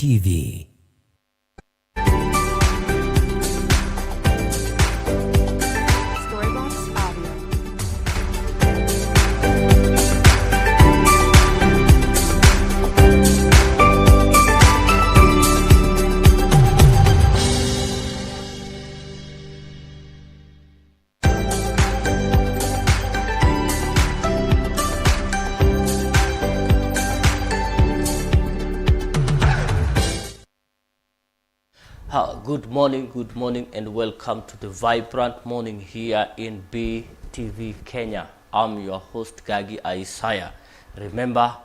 TV. Storybox Audio. Good morning, and welcome to the vibrant morning here in BTV Kenya. I'm your host Gagi Isaiah. Remember,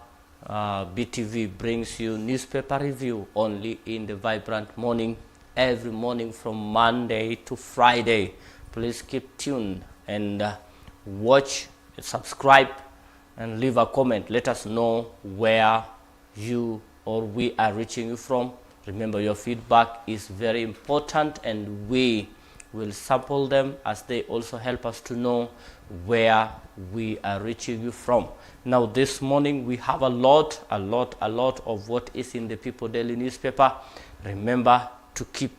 BTV brings you newspaper review only in the vibrant morning, every morning from Monday to Friday. Please keep tuned and watch, subscribe, and leave a comment. Let us know where you or we are reaching you from. Remember, your feedback is very important, and we will sample them as they also help us to know where we are reaching you from. Now, this morning we have a lot of what is in the People Daily newspaper. Remember to keep,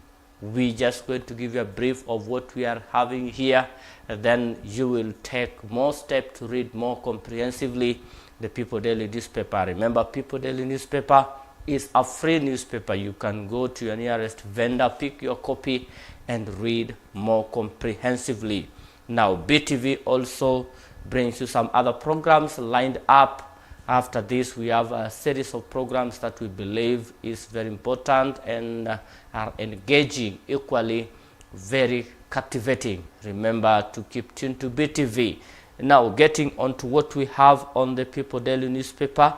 we just going to give you a brief of what we are having here, and then you will take more steps to read more comprehensively the People Daily newspaper. Remember, People Daily newspaper is a free newspaper. You can go to your nearest vendor, pick your copy, and read more comprehensively. Now, BTV also brings you some other programs lined up. After this, we have a series of programs that we believe is very important and are engaging, equally very captivating. Remember to keep tuned to BTV. Now, getting on to what we have on the People Daily newspaper.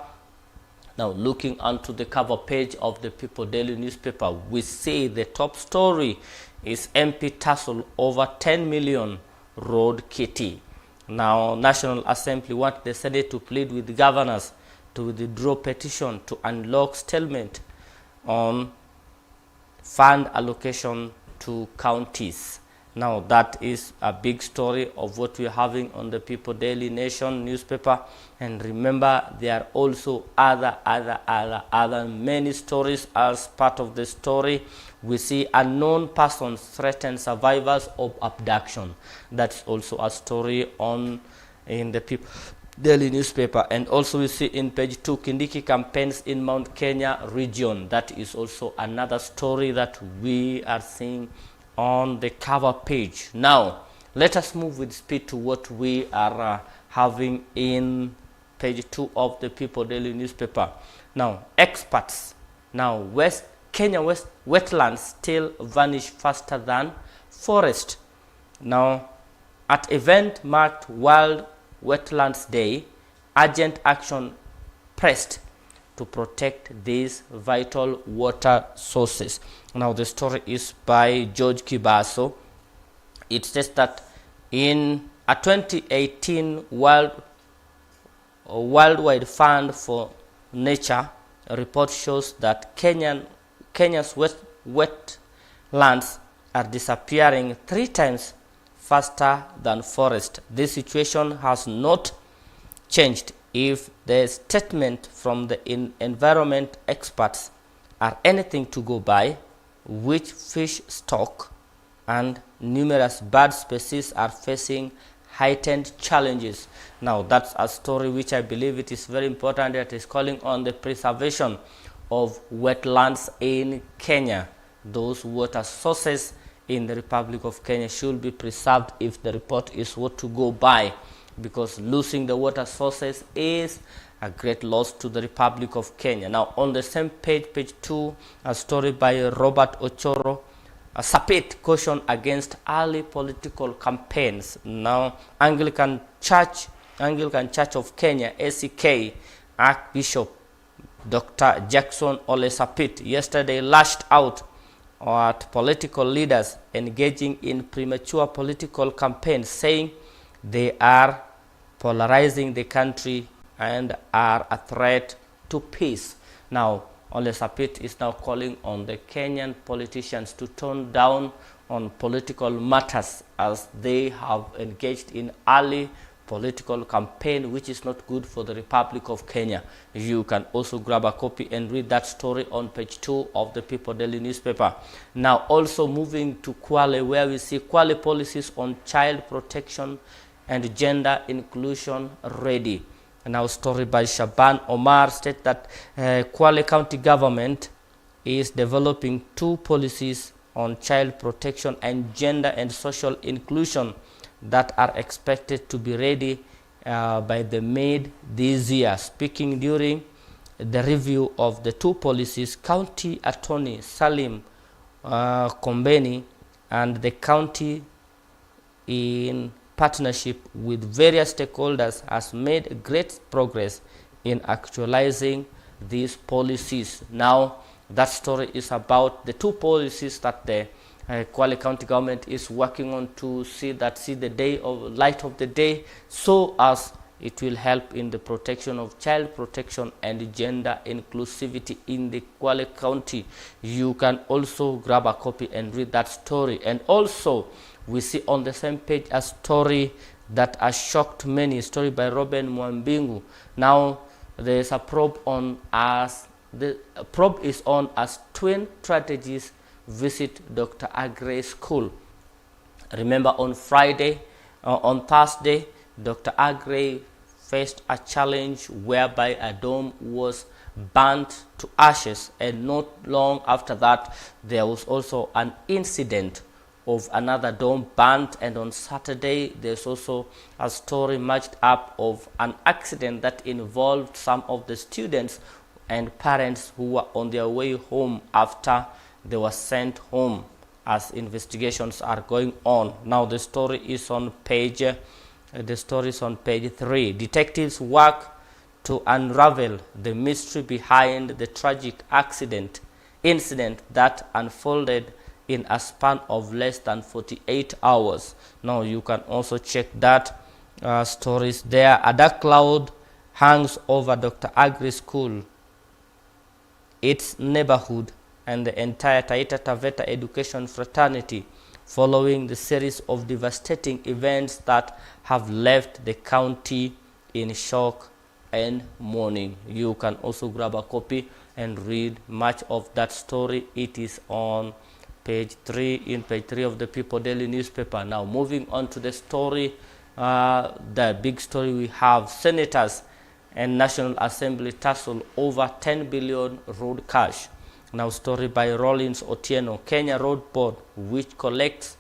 Now, looking onto the cover page of the People Daily newspaper, we see the top story is MP Tussle over 10 million road kitty. Now, National Assembly want the Senate to plead with governors to withdraw petition to unlock stalemate on fund allocation to counties. Now, that is a big story of what we're having on the People Daily Nation newspaper. And remember, there are also other many stories as part of the story. We see unknown persons threaten survivors of abduction. That's also a story in the People Daily newspaper. And also we see in page 2, Kindiki campaigns in Mount Kenya region. That is also another story that we are seeing on the cover page. Now, let us move with speed to what we are having in page 2 of the People Daily newspaper. Now, experts. Now, Kenya wetlands still vanish faster than forest. Now, at event marked World Wetlands Day, urgent action pressed to protect these vital water sources. Now, the story is by George Kibaso. It says that in a 2018 worldwide fund for nature, a report shows that Kenya's wetlands are disappearing 3 times faster than forest. This situation has not changed if the statement from the environment experts are anything to go by, which fish stock and numerous bird species are facing heightened challenges. Now, that's a story which I believe it is very important, that is calling on the preservation of wetlands in Kenya. Those water sources in the Republic of Kenya should be preserved if the report is what to go by, because losing the water sources is a great loss to the Republic of Kenya. Now, on the same page, page 2, a story by Robert Ochoro, a Sapit caution against early political campaigns. Now, Anglican Church of Kenya, ACK, Archbishop Dr. Jackson Ole Sapit yesterday lashed out at political leaders engaging in premature political campaigns, saying they are polarizing the country and are a threat to peace. Now, Ole Sapit is now calling on the Kenyan politicians to tone down on political matters as they have engaged in early political campaign, which is not good for the Republic of Kenya. You can also grab a copy and read that story on page 2 of the People Daily newspaper. Now, also moving to Kwale, where we see Kwale policies on child protection and gender inclusion ready. Now, story by Shaban Omar states that Kwale County government is developing 2 policies on child protection and gender and social inclusion that are expected to be ready by the mid this year. Speaking during the review of the 2 policies, County Attorney Salim Kombeni and the county, in partnership with various stakeholders, has made great progress in actualizing these policies. Now, that story is about the 2 policies that the Kwale County government is working on to see the day of light of the day, so as it will help in the protection of child protection and gender inclusivity in the Kwale County. You can also grab a copy and read that story. And also, we see on the same page a story that has shocked many, a story by Robin Mwambingu. Now, there is a probe on as the probe is on as twin strategies visit Dr. Agre's school. Remember, on Thursday, Dr. Agre faced a challenge whereby a dome was burnt to ashes, and not long after that, there was also an incident of another dome burnt. And on Saturday, there's also a story matched up of an accident that involved some of the students and parents who were on their way home after they were sent home, as investigations are going on. Now, the story is on page 3. Detectives work to unravel the mystery behind the tragic incident that unfolded in a span of less than 48 hours. Now, you can also check that stories there. A dark cloud hangs over Dr. Agri School, its neighborhood, and the entire Taita Taveta education fraternity, following the series of devastating events that have left the county in shock and mourning. You can also grab a copy and read much of that story. It is on page 3 of the People Daily newspaper. Now, moving on to the story, the big story we have: senators and National Assembly tussle over 10 billion road cash. Now, story by Rollins Otieno. Kenya Road Board, which collects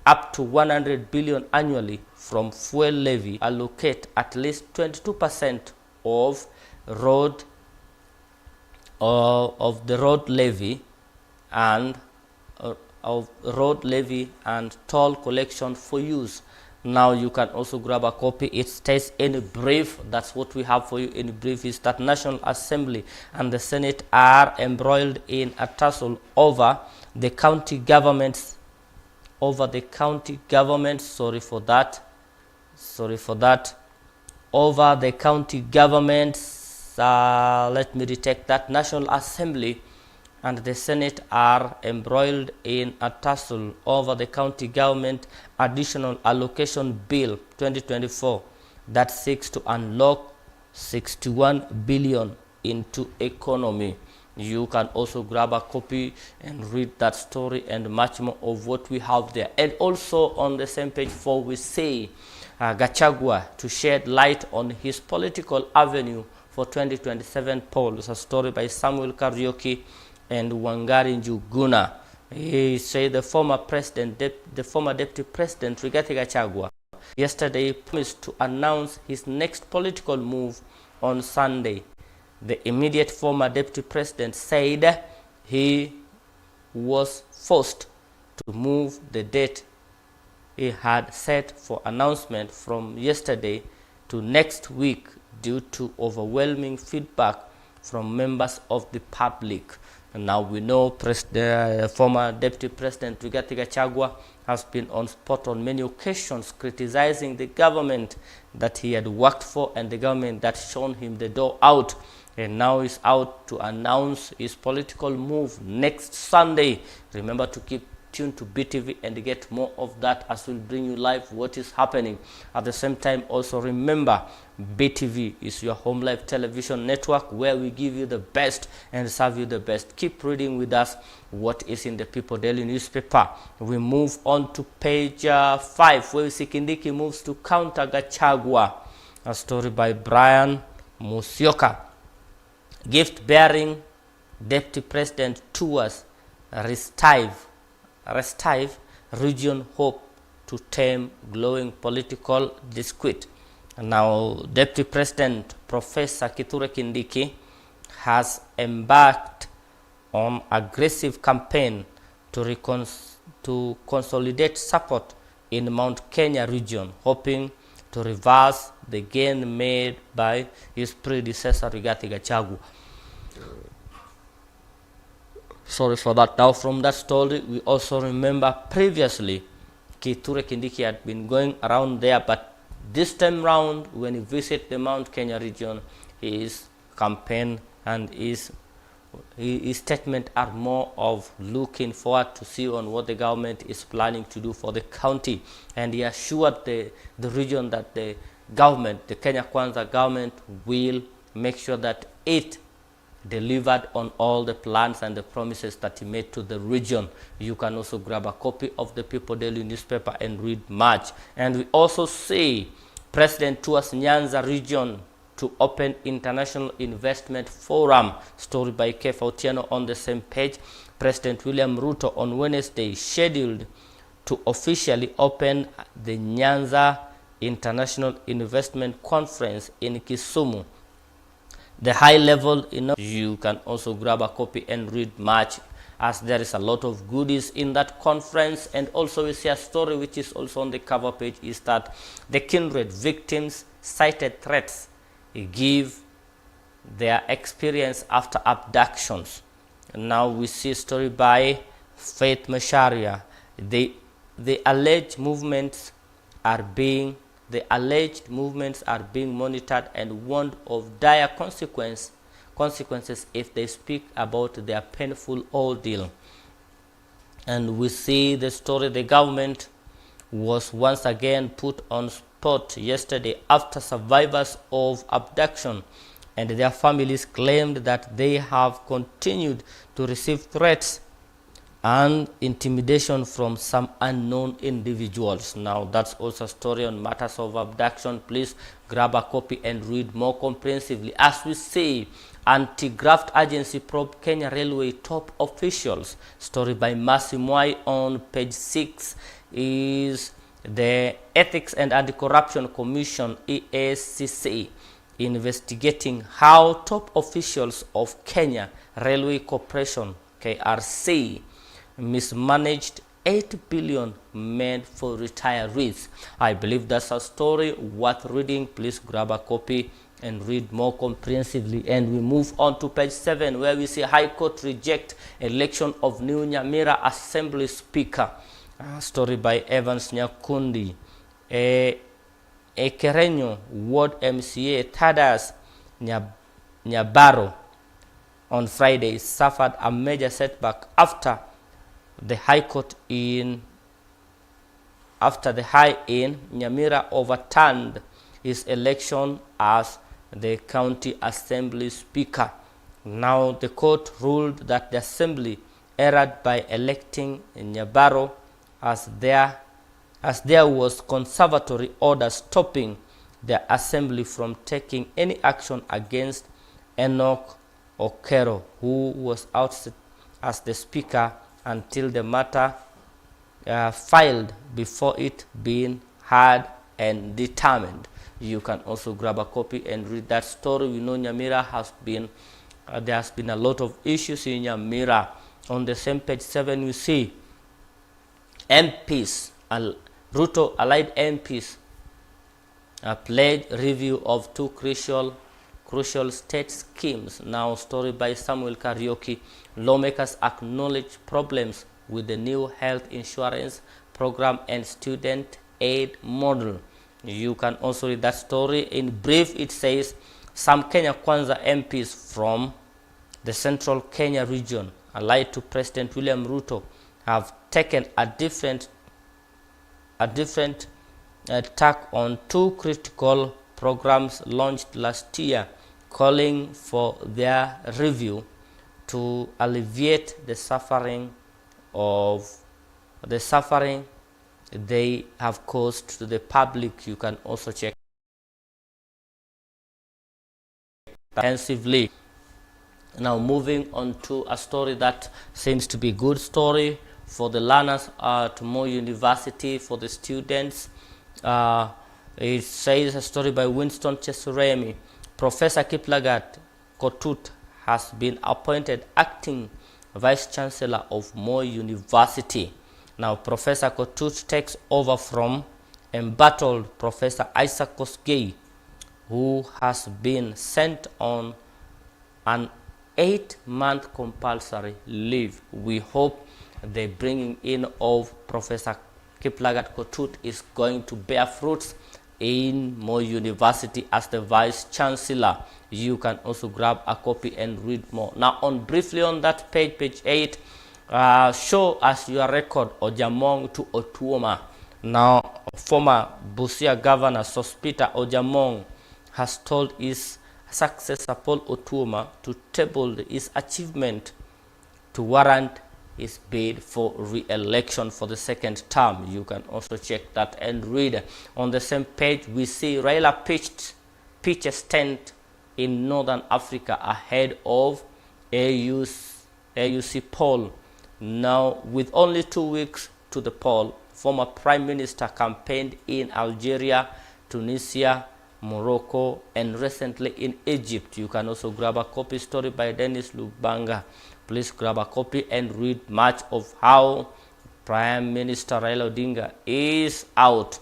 up to 100 billion annually from fuel levy, allocate at least 22% of the road levy and toll collection for use. Now, you can also grab a copy. It states in brief, that's what we have for you in brief, is that National Assembly and the Senate are embroiled in a tussle over the county government's over the county government's let me retake that. National Assembly and the Senate are embroiled in a tussle over the county government additional allocation bill 2024 that seeks to unlock 61 billion into economy. You can also grab a copy and read that story and much more of what we have there. And also on the same page 4, we say Gachagua to shed light on his political avenue for 2027 polls. A story by Samuel Kariuki and Wangari Njuguna. He said the former deputy president Rigathi Gachagua yesterday promised to announce his next political move on Sunday. The immediate former deputy president said he was forced to move the date he had set for announcement from yesterday to next week due to overwhelming feedback from members of the public. And now we know former deputy president Rigathi Gachagua has been on spot on many occasions criticizing the government that he had worked for and the government that shown him the door out. And now he's out to announce his political move next Sunday. Remember to keep tuned to BTV and get more of that as we'll bring you live what is happening. At the same time, also remember, BTV is your home live television network where we give you the best and serve you the best. Keep reading with us what is in the People Daily newspaper. We move on to page 5, where we see Kindiki moves to counter Gachagua. A story by Brian Musyoka. Gift-bearing Deputy President tours Restive region hope to tame glowing political dispute. Now, Deputy President Professor Kithure Kindiki has embarked on aggressive campaign to consolidate support in Mount Kenya region, hoping to reverse the gain made by his predecessor Rigathi Gachagua. Sorry for that. Now, from that story, we also remember previously Kithure Kindiki had been going around there, but this time round, when he visited the Mount Kenya region, his campaign and his statement are more of looking forward to see on what the government is planning to do for the county, and he assured the region that the government, the Kenya Kwanza government, will make sure that it delivered on all the plans and the promises that he made to the region. You can also grab a copy of the People Daily newspaper and read much. And we also see President tours Nyanza region to open International Investment Forum. Story by Kefa Otieno on the same page. President William Ruto on Wednesday scheduled to officially open the Nyanza International Investment Conference in Kisumu. The high level, you can also grab a copy and read much, as there is a lot of goodies in that conference. And also we see a story which is also on the cover page, is that the kindred victims cited threats give their experience after abductions. Now we see a story by Faith Masharia. The alleged movements are being monitored and warned of dire consequences if they speak about their painful ordeal. And we see the story, the government was once again put on spot yesterday after survivors of abduction and their families claimed that they have continued to receive threats and intimidation from some unknown individuals. Now, that's also a story on matters of abduction. Please grab a copy and read more comprehensively. As we say, anti-graft agency probe Kenya Railway top officials. Story by Mercy Mwai on page 6 is the Ethics and Anti-Corruption Commission, EACC, investigating how top officials of Kenya Railway Corporation, KRC, mismanaged 8 billion meant for retirees. I believe that's a story worth reading. Please grab a copy and read more comprehensively. And we move on to page 7, where we see High Court reject election of new Nyamira Assembly Speaker. A story by Evans Nyakundi. Ekerenyo Ward MCA Thaddeus Nyabaro on Friday suffered a major setback after the High in Nyamira overturned his election as the county assembly speaker. Now the court ruled that the assembly erred by electing Nyabaro as there was conservatory order stopping the assembly from taking any action against Enoch Okero, who was out as the speaker until the matter filed before it being heard and determined. You can also grab a copy and read that story. We know Nyamira has been, there has been a lot of issues in Nyamira. On the same page 7, we see MPs, Ruto allied MPs, pledge review of 2 crucial state schemes. Now, story by Samuel Karaoke. Lawmakers acknowledge problems with the new health insurance program and student aid model. You can also read that story. In brief, it says some Kenya Kwanza MPs from the central Kenya region, allied to President William Ruto, have taken a different tack on two critical programs launched last year, calling for their review to alleviate the suffering they have caused to the public. You can also check intensively. Now moving on to a story that seems to be a good story for the learners at Moi University, for the students. It says a story by Winston Chesuremi. Professor Kiplagat Kotut has been appointed acting Vice Chancellor of Moi University. Now Professor Kotut takes over from embattled Professor Isaac Kosgei, who has been sent on an 8-month compulsory leave. We hope the bringing in of Professor Kiplagat Kotut is going to bear fruits in Moi University as the Vice Chancellor. You can also grab a copy and read more. Now, briefly on that page 8, show us your record Ojamong to Otuoma. Now, former Busia Governor Sospita Ojamong has told his successor Paul Otuoma to table his achievement to warrant his bid for re-election for the second term. You can also check that and read. On the same page, we see Raila pitches tent in Northern Africa ahead of AUC poll. Now, with only 2 weeks to the poll, former Prime Minister campaigned in Algeria, Tunisia, Morocco, and recently in Egypt. You can also grab a copy, story by Dennis Lubanga. Please grab a copy and read much of how Prime Minister Raila Odinga is out.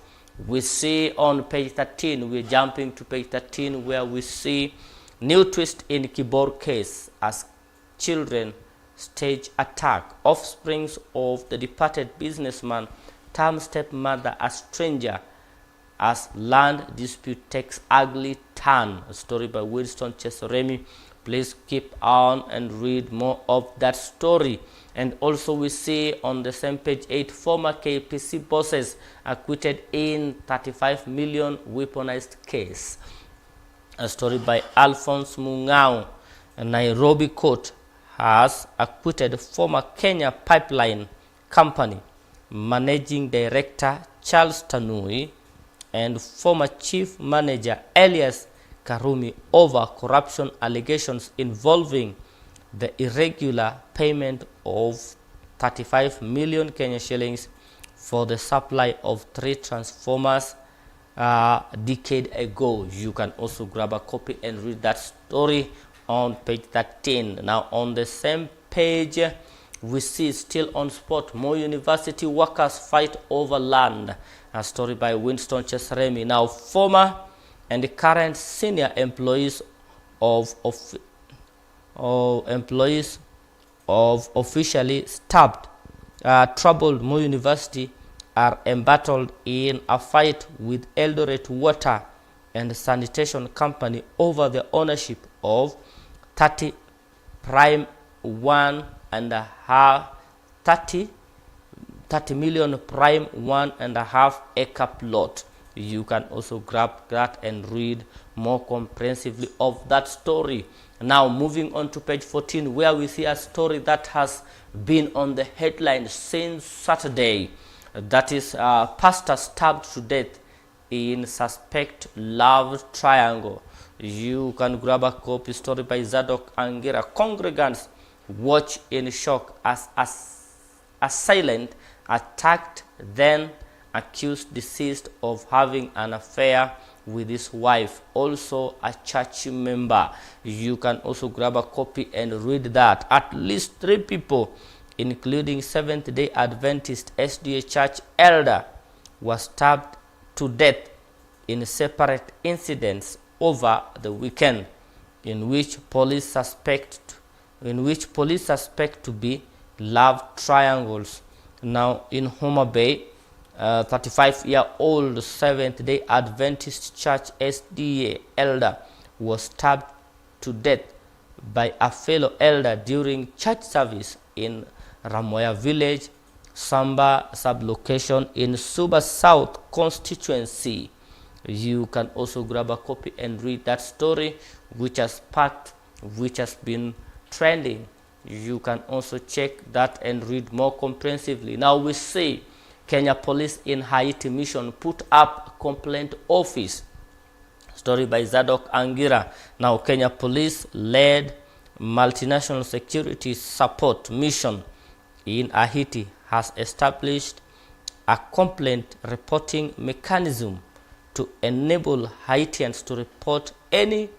We see on page 13, we're jumping to page 13, where we see new twist in Kibor case as children stage attack. Offsprings of the departed businessman term stepmother a stranger as land dispute takes ugly turn. A story by Winston Chesuremi. Please keep on and read more of that story. And also we see on the same page 8, former KPC bosses acquitted in 35 million weaponized case. A story by Alphonse Mungao. A Nairobi court has acquitted former Kenya Pipeline Company managing director Charles Tanui and former chief manager Elias Karumi over corruption allegations involving the irregular payment of 35 million Kenya shillings for the supply of 3 transformers a decade ago. You can also grab a copy and read that story on page 13. Now on the same page, we see still on spot, Moi University workers fight over land. A story by Winston Chesuremi. Now former and current senior employees of officially stabbed troubled Moi University are embattled in a fight with Eldoret Water and Sanitation Company over the ownership of 30 prime 30 million prime 1.5 acre plot. You can also grab that and read more comprehensively of that story. Now moving on to page 14, where we see a story that has been on the headlines since Saturday. That is pastor stabbed to death in suspect love triangle. You can grab a copy, story by Zadok Angira. Congregants watch in shock as assailant attacked, then accused deceased of having an affair with his wife, also a church member. You can also grab a copy and read that. At least 3 people, including Seventh-day Adventist SDA church elder, were stabbed to death in separate incidents over the weekend, in which police suspect to be love triangles. Now in Homa Bay, 35-year-old Seventh-day Adventist Church SDA elder was stabbed to death by a fellow elder during church service in Ramoya village Samba sublocation in Suba South constituency. You can also grab a copy and read that story, which has been trending. You can also check that and read more comprehensively. Now we see Kenya Police in Haiti mission put up a complaint office. Story by Zadok Angira. Now Kenya Police led multinational security support mission in Haiti has established a complaint reporting mechanism to enable Haitians to report any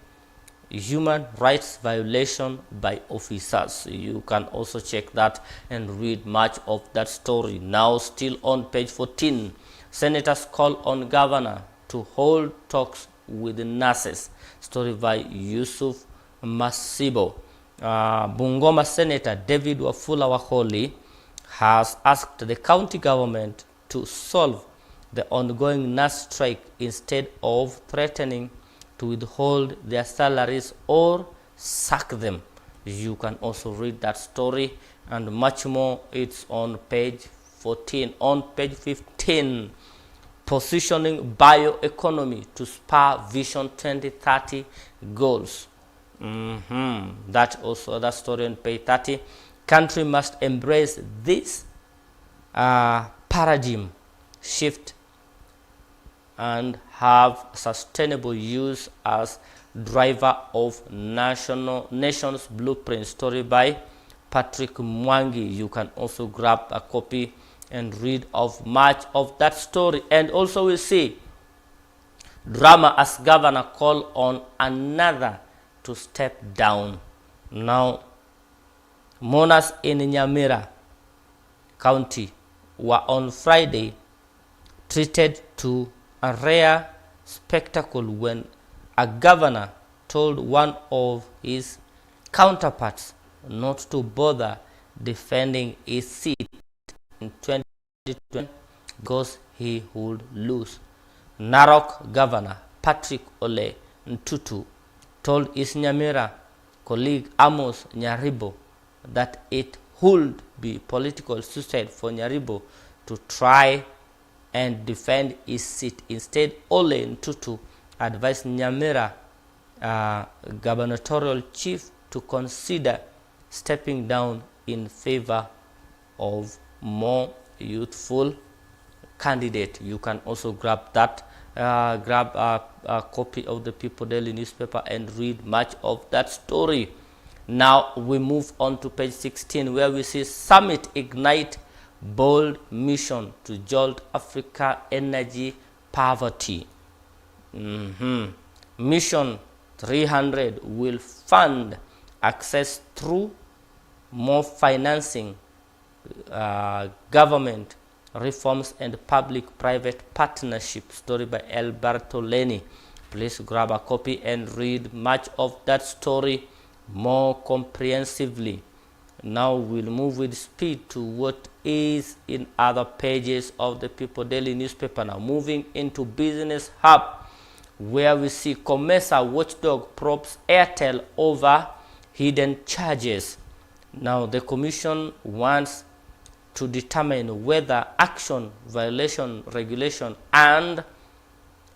human rights violation by officers. You can also check that and read much of that story. Now still on page 14, senators call on governor to hold talks with the nurses. Story by Yusuf Masibo. Bungoma Senator David Wafula Waholi has asked the county government to solve the ongoing nurse strike instead of threatening to withhold their salaries or sack them. You can also read that story and much more. It's on page 14. On page 15, positioning bioeconomy to spur Vision 2030 goals. That story on page 30. Country must embrace this paradigm shift and have sustainable use as driver of nation's blueprint. Story by Patrick Mwangi. You can also grab a copy and read of much of that story. And also we see drama as governor call on another to step down. Now mourners in Nyamira County were on Friday treated to a rare spectacle when a governor told one of his counterparts not to bother defending his seat in 2020 because he would lose. Narok Governor Patrick Ole Ntutu told his Nyamira colleague Amos Nyaribo that it would be political suicide for Nyaribo to try and defend his seat. Instead, Ole Ntutu advised Nyamira gubernatorial chief to consider stepping down in favor of more youthful candidate. You can also grab that, grab a copy of the People Daily newspaper and read much of that story. Now we move on to page 16, where we see Summit Ignite bold mission to jolt Africa energy poverty. Mission 300 will fund access through more financing, government reforms and public-private partnership. Story by Alberto Leni. Please grab a copy and read much of that story more comprehensively. Now we'll move with speed to what is in other pages of the People Daily newspaper. Now moving into Business Hub, where we see Comesa watchdog probes Airtel over hidden charges. Now the commission wants to determine whether action, violation, regulation, and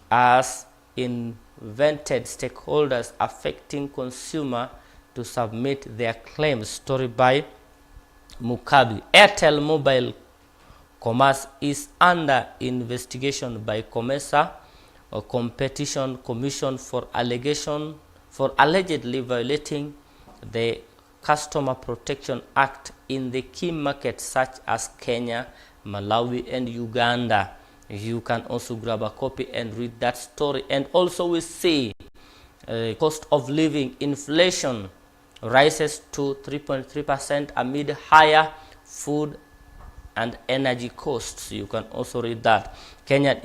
as invented stakeholders affecting consumer to submit their claims. Story by Mukabi. Airtel Mobile Commerce is under investigation by Comesa, a competition commission for allegedly violating the Customer Protection Act in the key markets such as Kenya, Malawi, and Uganda. You can also grab a copy and read that story. And also we see cost of living inflation rises to 3.3% amid higher food and energy costs. You can also read that. Kenyan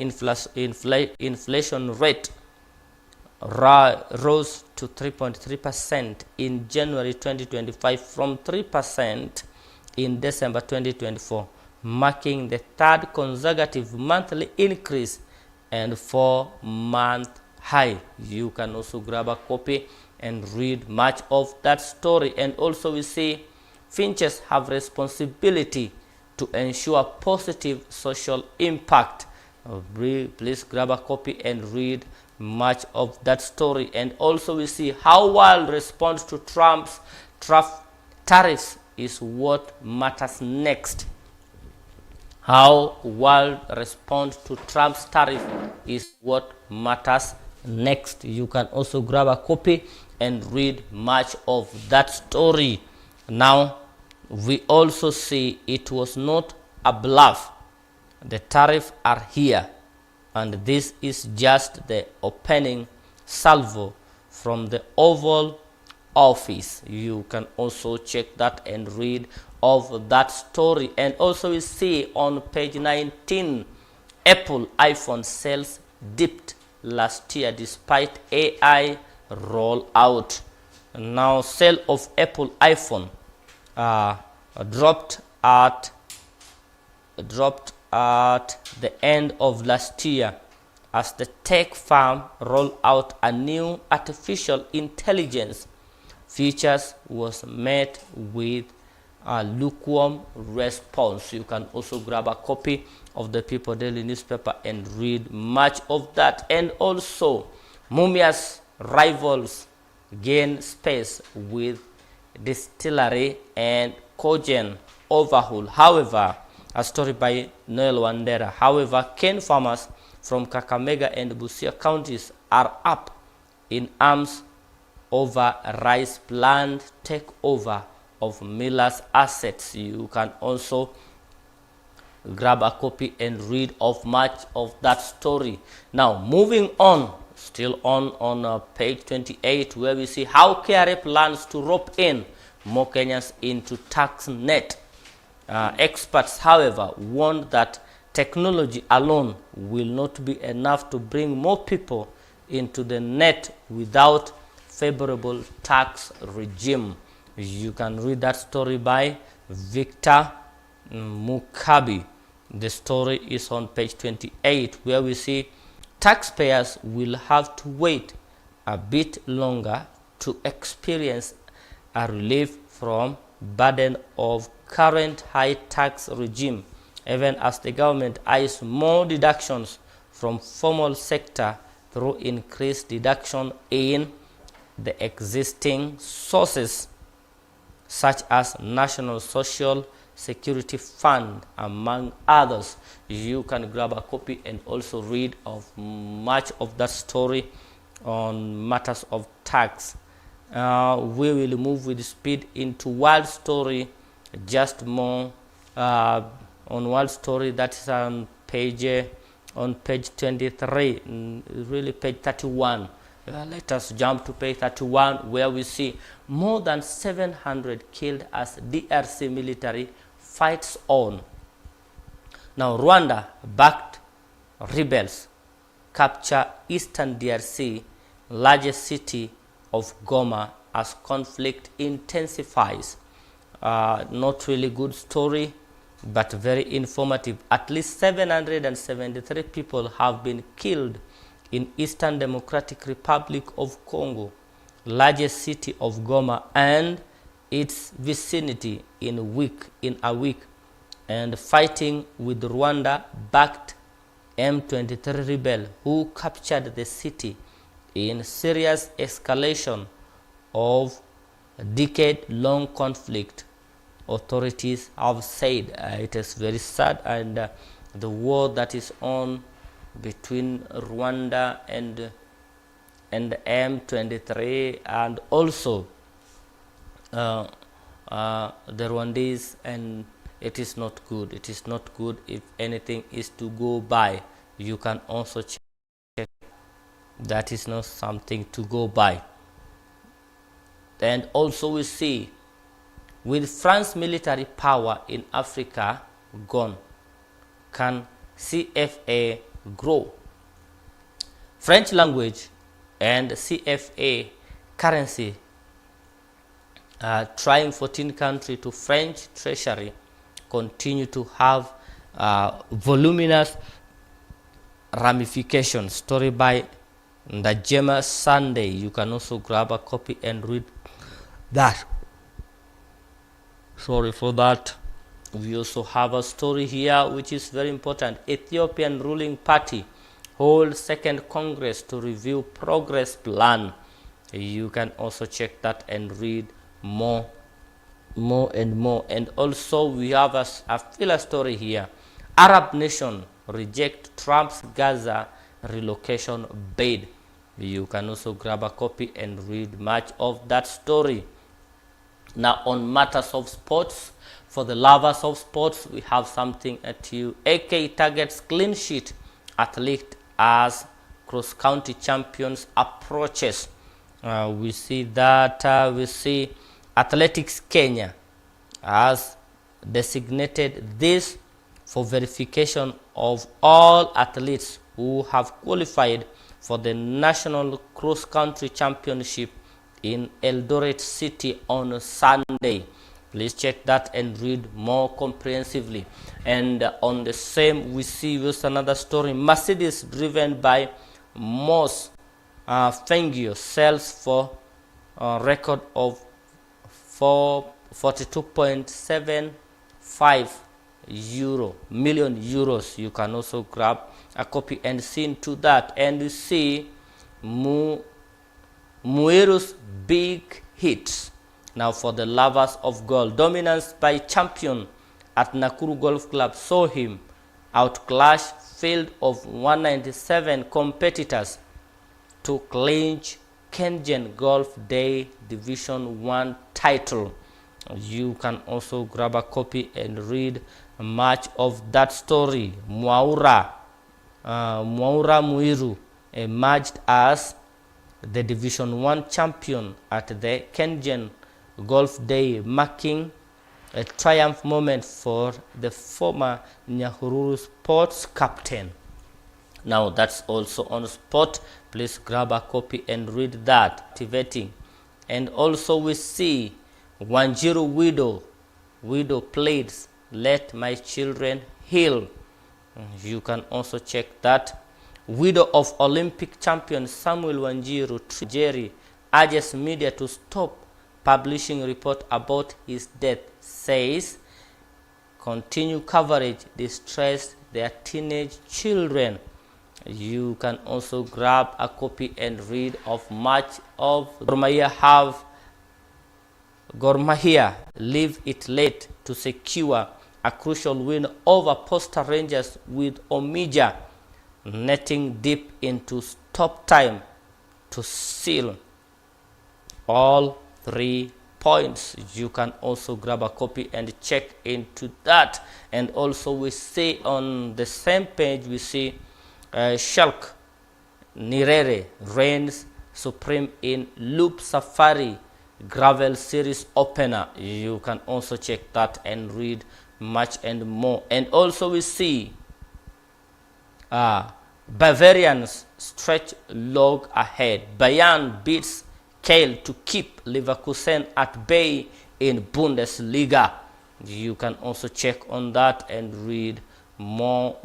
inflation rate rose to 3.3% in January 2025 from 3% in December 2024, marking the third consecutive monthly increase and 4-month high. You can also grab a copy and read much of that story. And also we see Finches have responsibility to ensure positive social impact. Please grab a copy and read much of that story. And also we see how world responds to Trump's tariffs is what matters next. How world responds to Trump's tariff is what matters next. You can also grab a copy and read much of that story. Now, we also see it was not a bluff. The tariffs are here, and this is just the opening salvo from the Oval Office. You can also check that and read of that story. And also we see on page 19, Apple iPhone sales dipped last year despite AI rollout. Now sale of Apple iPhone dropped at the end of last year as the tech firm rolled out a new artificial intelligence features was met with a lukewarm response. You can also grab a copy of the People Daily newspaper and read much of that. And also, Mumia's rivals gain space with distillery and cogen overhaul. However, a story by Noel Wandera. However, cane farmers from Kakamega and Busia counties are up in arms over rice plant takeover of Miller's assets. You can also grab a copy and read of much of that story. Now, moving on, still on page 28, where we see how KRA plans to rope in more Kenyans into tax net. Experts, however, warn that technology alone will not be enough to bring more people into the net without favorable tax regime. You can read that story by Victor Mukabi. The story is on page 28, where we see taxpayers will have to wait a bit longer to experience a relief from burden of current high tax regime, even as the government eyes more deductions from formal sector through increased deduction in the existing sources such as National Social Security Fund, among others. You can grab a copy and also read of much of that story on matters of tax. We will move with speed into world story, just more on world story. That is on page 23, really page 31. Let us jump to page 31, where we see more than 700 killed as DRC military fights on. Now, Rwanda-backed rebels capture eastern DRC, largest city of Goma, as conflict intensifies. Not really good story, but very informative. At least 773 people have been killed in Eastern Democratic Republic of Congo, largest city of Goma and its vicinity in a week, and fighting with Rwanda-backed M23 rebel who captured the city in serious escalation of decade-long conflict. Authorities have said it is very sad, and the war that is on between Rwanda and M23, and also the Rwandese, and it is not good. It is not good. If anything is to go by, you can also check. That is not something to go by. And also we see, with France military power in Africa gone, can CFA grow? French language and CFA currency trying 14 country to French treasury continue to have voluminous ramifications. Story by Ndajema Sunday. You can also grab a copy and read that. Sorry for that. We also have a story here which is very important. Ethiopian ruling party holds second congress to review progress plan. You can also check that and read more and more. And also we have a filler story here. Arab nation reject Trump's Gaza relocation bid. You can also grab a copy and read much of that story. Now on matters of sports, for the lovers of sports, we have something at you. AK targets clean sheet athlete as cross-county champions approaches. We see that we see Athletics Kenya has designated this for verification of all athletes who have qualified for the National Cross Country Championship in Eldoret City on Sunday. Please check that and read more comprehensively. And on the same, we see with another story. Mercedes driven by Moss Fangio sells for a record of 42.75 million euros. You can also grab a copy and see into that. And you see Muiru's big hits. Now for the lovers of golf, dominance by champion at Nakuru Golf Club saw him outclash field of 197 competitors to clinch Kenyan Golf Day Division 1 title. You can also grab a copy and read much of that story. Mwaura Muiru emerged as the Division 1 champion at the Kenyan Golf Day, marking a triumph moment for the former Nyahururu sports captain. Now that's also on spot. Please grab a copy and read that. Activating. And also we see Wanjiru widow pleads, let my children heal. You can also check that. Widow of Olympic champion Samuel Wanjiru Jerry urges media to stop publishing report about his death, says continue coverage distressed their teenage children. You can also grab a copy and read of much of Gor Mahia leave it late to secure a crucial win over Posta Rangers, with Omija netting deep into stop time to seal all 3 points. You can also grab a copy and check into that. And also we see on the same page, we see Shalk Nirere reigns supreme in Loop Safari Gravel Series opener. You can also check that and read much and more. And also we see Bavarians stretch log ahead. Bayern beats Kiel to keep Leverkusen at bay in Bundesliga. You can also check on that and read more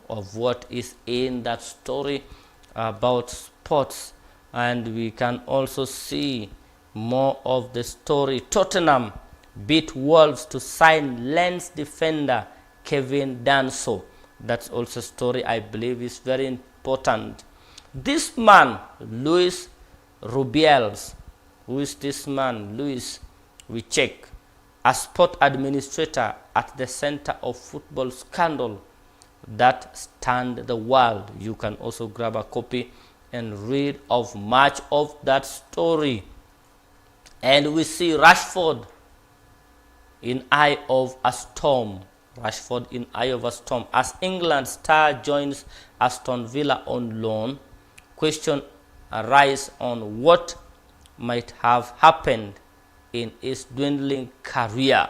of what is in that story about sports. And we can also see more of the story. Tottenham beat Wolves to sign Lens defender Kevin Danso. That's also a story I believe is very important. This man, Luis Rubiales. Who is this man? Luis, we check. A sport administrator at the center of football scandal that stunned the world. You can also grab a copy and read of much of that story. And we see Rashford in eye of a storm. Rashford in eye of a storm as England star joins Aston Villa on loan. Question arise on what might have happened in his dwindling career.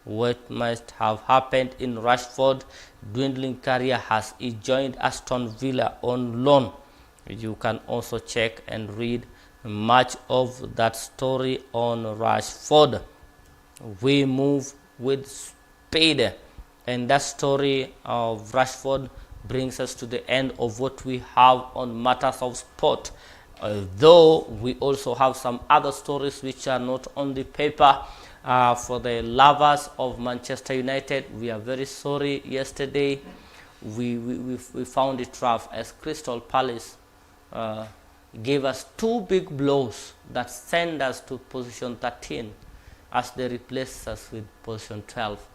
What might have happened in Rashford's dwindling career as he joined Aston Villa on loan. You can also check and read much of that story on Rashford. We move with speed, and that story of Rashford brings us to the end of what we have on matters of sport. Though we also have some other stories which are not on the paper, For the lovers of Manchester United, we are very sorry. Yesterday, we found it rough as Crystal Palace gave us two big blows that send us to position 13 as they replaced us with position 12.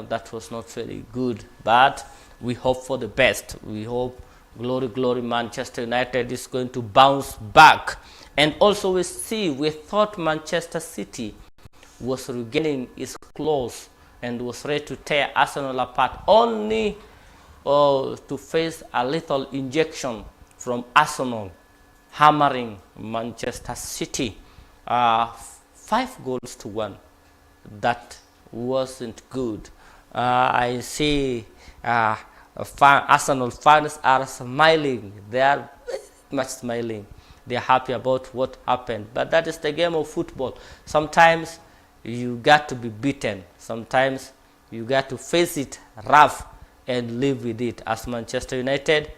That was not very good, but we hope for the best. We hope glory Manchester United is going to bounce back. And also we thought Manchester City was regaining its claws and was ready to tear Arsenal apart, only to face a lethal injection from Arsenal, hammering Manchester City 5-1. That wasn't good. I see Arsenal fans are smiling. They are very much smiling. They are happy about what happened. But that is the game of football. Sometimes you got to be beaten. Sometimes you got to face it rough and live with it. As Manchester United,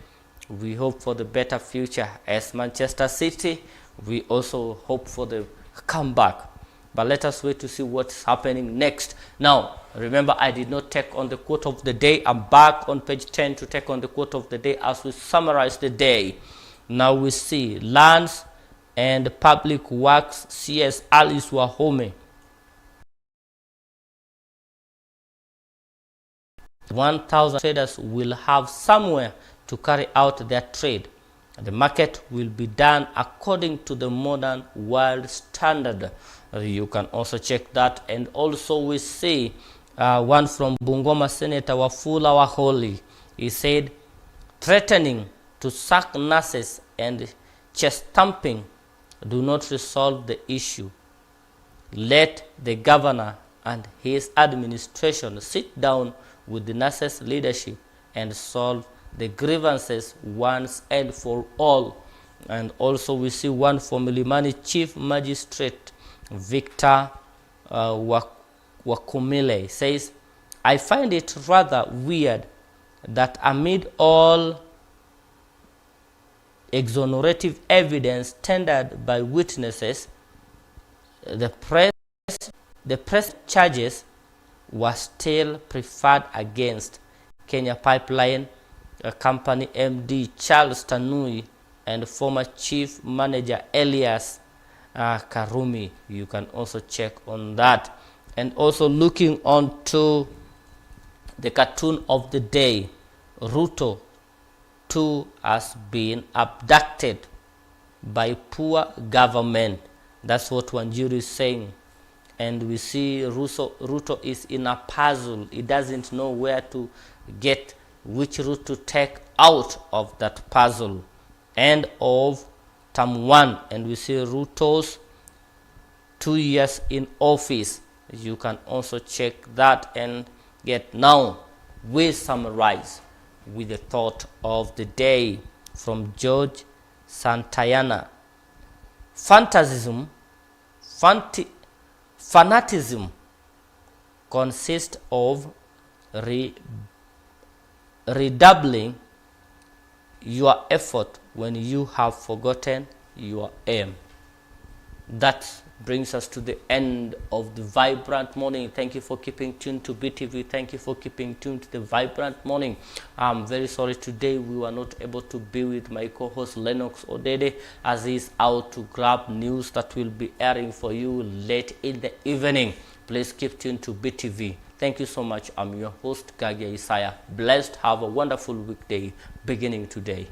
we hope for the better future. As Manchester City, we also hope for the comeback. But let us wait to see what's happening next. Now, remember, I did not take on the quote of the day. I'm back on page 10 to take on the quote of the day as we summarize the day. Now we see Lands and Public Works CS Alice Wahome. 1,000 traders will have somewhere to carry out their trade. The market will be done according to the modern world standard. You can also check that. And also we see one from Bungoma Senator Wafula Waholi. He said, threatening to sack nurses and chest thumping do not resolve the issue. Let the governor and his administration sit down with the nurses' leadership and solve the grievances once and for all. And also we see one from Milimani Chief Magistrate Victor Wakumile says, I find it rather weird that amid all exonerative evidence tendered by witnesses, the press charges were still preferred against Kenya Pipeline Company MD Charles Tanui and former Chief Manager Elias Karumi. You can also check on that. And also looking on to the cartoon of the day, Ruto too has been abducted by poor government. That's what Wanjiru is saying. And we see Ruto is in a puzzle. He doesn't know where to get which route to take out of that puzzle. End of term 1. And we see Ruto's 2 years in office. You can also check that and get. Now we summarize with the thought of the day from George Santayana. Fanatism consists of redoubling your effort when you have forgotten your aim. That brings us to the end of the Vibrant Morning. Thank you for keeping tuned to BTV. Thank you for keeping tuned to the Vibrant Morning. I'm very sorry today we were not able to be with my co-host Lennox Odede, as he is out to grab news that will be airing for you late in the evening. Please keep tuned to BTV. Thank you so much. I'm your host Gagi Isaiah. Blessed. Have a wonderful weekday beginning today.